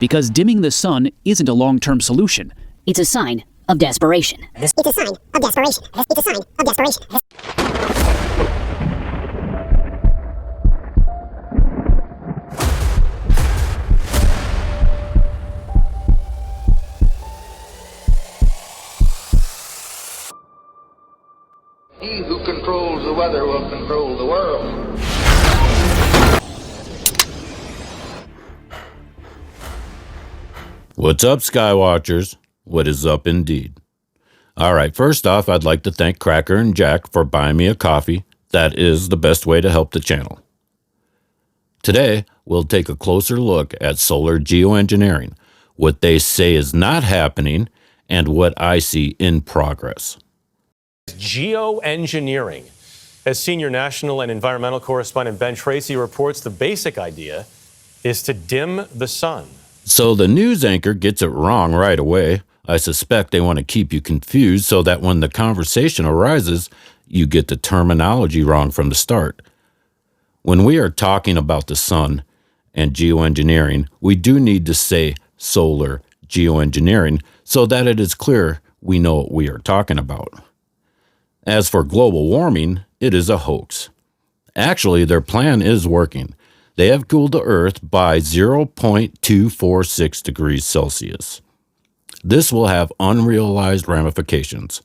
because dimming the sun isn't a long-term solution. It's a sign of desperation. It's a sign of desperation. It's a sign of desperation. He who controls the weather will control the world. What's up, Skywatchers? What is up indeed? All right, first off, I'd like to thank Cracker and Jack for buying me a coffee. That is the best way to help the channel. Today, we'll take a closer look at solar geoengineering, what they say is not happening, and what I see in progress. Geoengineering. As senior national and environmental correspondent Ben Tracy reports, the basic idea is to dim the sun. So the news anchor gets it wrong right away. I suspect they want to keep you confused so that when the conversation arises, you get the terminology wrong from the start. When we are talking about the sun and geoengineering, we do need to say solar geoengineering so that it is clear we know what we are talking about. As for global warming, it is a hoax. Actually, their plan is working. They have cooled the Earth by 0.246 degrees Celsius. This will have unrealized ramifications.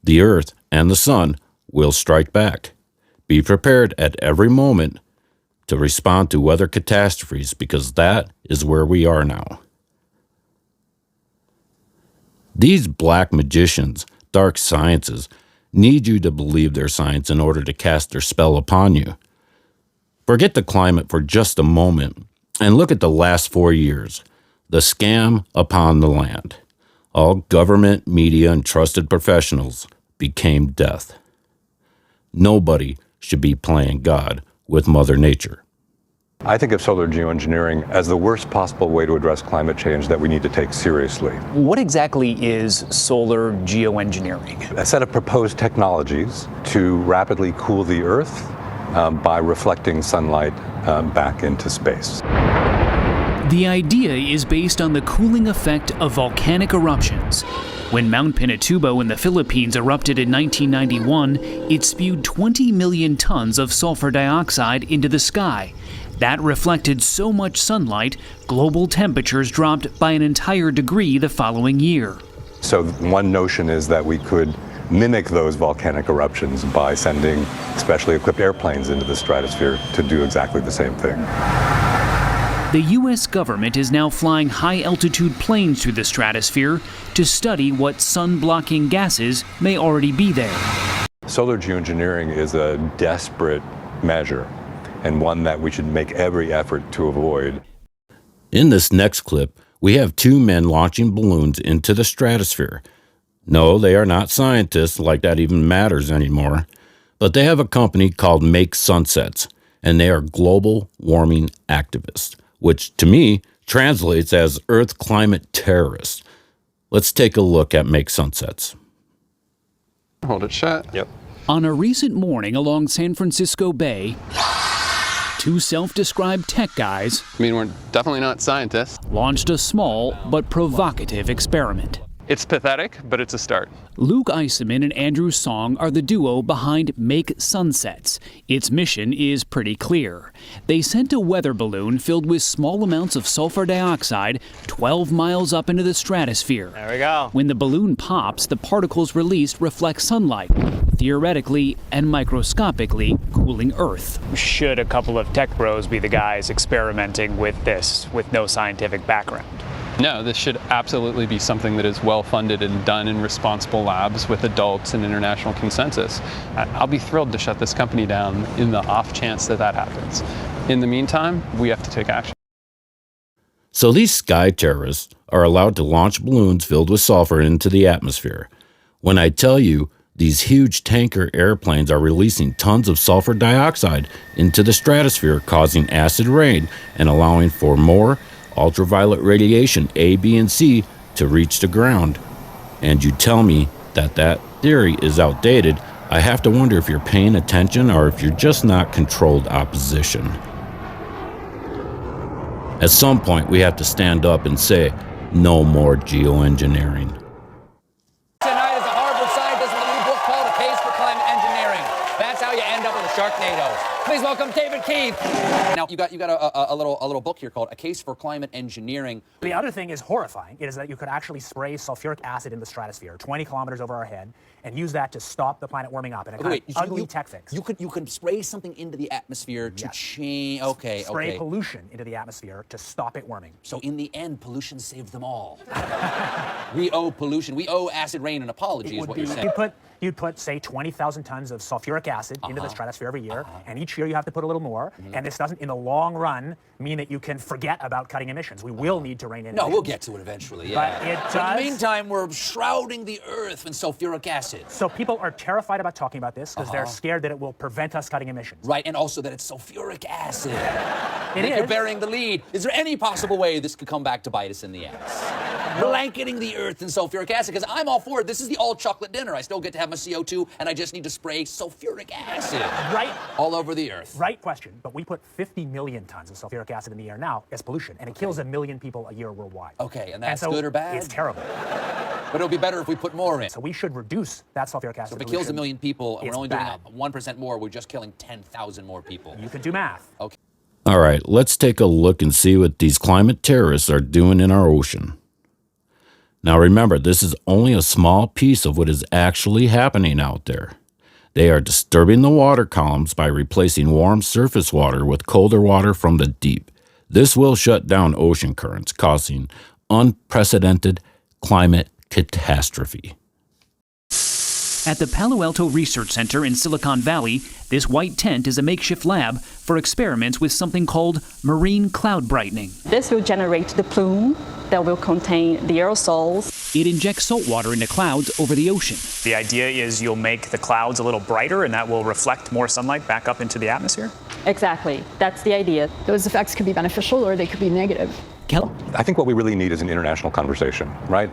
The Earth and the Sun will strike back. Be prepared at every moment to respond to weather catastrophes because that is where we are now. These black magicians, dark sciences, need you to believe their science in order to cast their spell upon you. Forget the climate for just a moment and look at the last 4 years. The scam upon the land. All government, media, and trusted professionals became death. Nobody should be playing God with Mother Nature. I think of solar geoengineering as the worst possible way to address climate change that we need to take seriously. What exactly is solar geoengineering? A set of proposed technologies to rapidly cool the Earth by reflecting sunlight back into space. The idea is based on the cooling effect of volcanic eruptions. When Mount Pinatubo in the Philippines erupted in 1991, it spewed 20 million tons of sulfur dioxide into the sky. That reflected so much sunlight, global temperatures dropped by an entire degree the following year. So one notion is that we could mimic those volcanic eruptions by sending specially equipped airplanes into the stratosphere to do exactly the same thing. The U.S. government is now flying high-altitude planes through the stratosphere to study what sun-blocking gases may already be there. Solar geoengineering is a desperate measure and one that we should make every effort to avoid. In this next clip, we have two men launching balloons into the stratosphere. No, they are not scientists, like that even matters anymore. But they have a company called Make Sunsets, and they are global warming activists, which to me translates as Earth climate terrorists. Let's take a look at Make Sunsets. Hold it shut. Yep. On a recent morning along San Francisco Bay, two self-described tech guys I mean, we're definitely not scientists. launched a small but provocative experiment. It's pathetic, but it's a start. Luke Eiseman and Andrew Song are the duo behind Make Sunsets. Its mission is pretty clear. They sent a weather balloon filled with small amounts of sulfur dioxide 12 miles up into the stratosphere. There we go. When the balloon pops, the particles released reflect sunlight, theoretically and microscopically cooling Earth. Should a couple of tech bros be the guys experimenting with this with no scientific background? No, this should absolutely be something that is well funded and done in responsible labs with adults and international consensus. I'll be thrilled to shut this company down in the off chance that that happens. In the meantime, we have to take action. So these sky terrorists are allowed to launch balloons filled with sulfur into the atmosphere. When I tell you these huge tanker airplanes are releasing tons of sulfur dioxide into the stratosphere, causing acid rain and allowing for more ultraviolet radiation A, B, and C to reach the ground, and you tell me that that theory is outdated, I have to wonder if you're paying attention or if you're just not controlled opposition. At some point, we have to stand up and say, no more geoengineering. Tonight is a Harvard scientist with a new book called A Case for Climate Engineering. That's how you end up with a Sharknado. Please welcome David Keith. Now, you got a little book here called A Case for Climate Engineering. The other thing is horrifying. It is that you could actually spray sulfuric acid in the stratosphere 20 kilometers over our head and use that to stop the planet warming up in a kind of ugly tech fix. You could spray something into the atmosphere to change. Okay, spray pollution into the atmosphere to stop it warming. So in the end, pollution saved them all. We owe pollution. We owe acid rain an apology, is what you're saying. You'd put, say, 20,000 tons of sulfuric acid into the stratosphere every year, and each year you have to put a little more, and this doesn't, in the long run, mean that you can forget about cutting emissions. We will need to rein in emissions. We'll get to it eventually, yeah. But it does. In the meantime, we're shrouding the Earth in sulfuric acid. So people are terrified about talking about this because they're scared that it will prevent us cutting emissions. Right, and also that it's sulfuric acid. You're burying the lead. Is there any possible way this could come back to bite us in the ass? Blanketing the Earth in sulfuric acid, because I'm all for it. This is the all-chocolate dinner. I still get to have my CO2, and I just need to spray sulfuric acid all over the Earth. Right question, but we put 50 million tons of sulfuric acid in the air now as pollution, and it kills 1 million people a year worldwide. Okay, and that's good or bad? It's terrible. But it'll be better if we put more in. So we should reduce that sulfuric acid. So if it kills 1 million people, and we're only bad. doing 1% more, we're just killing 10,000 more people. You can do math. Okay. All right, let's take a look and see what these climate terrorists are doing in our ocean. Now remember, this is only a small piece of what is actually happening out there. They are disturbing the water columns by replacing warm surface water with colder water from the deep. This will shut down ocean currents, causing unprecedented climate catastrophe. At the Palo Alto Research Center in Silicon Valley, this white tent is a makeshift lab for experiments with something called marine cloud brightening. This will generate the plume that will contain the aerosols. It injects salt water into clouds over the ocean. The idea is you'll make the clouds a little brighter, and that will reflect more sunlight back up into the atmosphere? Exactly. That's the idea. Those effects could be beneficial or they could be negative. I think what we really need is an international conversation, right?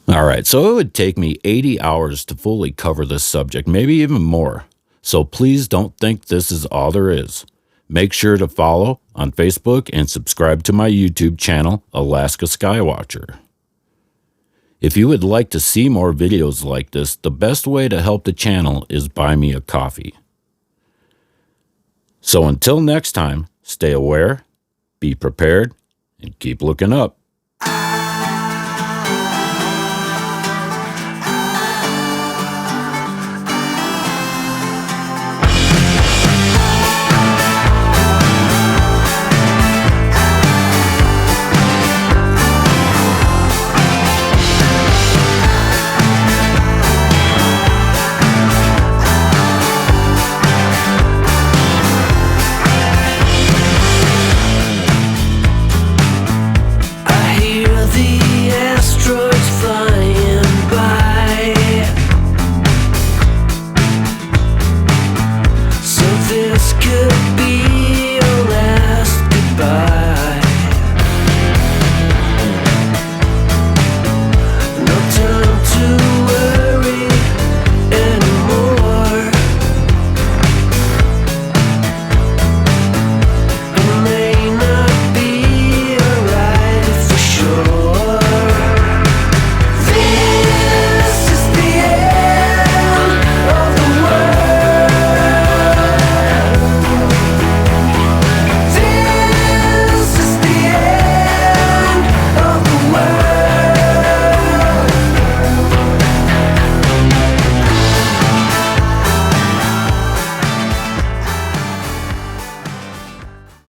All right, so it would take me 80 hours to fully cover this subject, maybe even more. So please don't think this is all there is. Make sure to follow on Facebook and subscribe to my YouTube channel, Alaska Skywatcher. If you would like to see more videos like this, the best way to help the channel is buy me a coffee. So until next time, stay aware, be prepared, and keep looking up.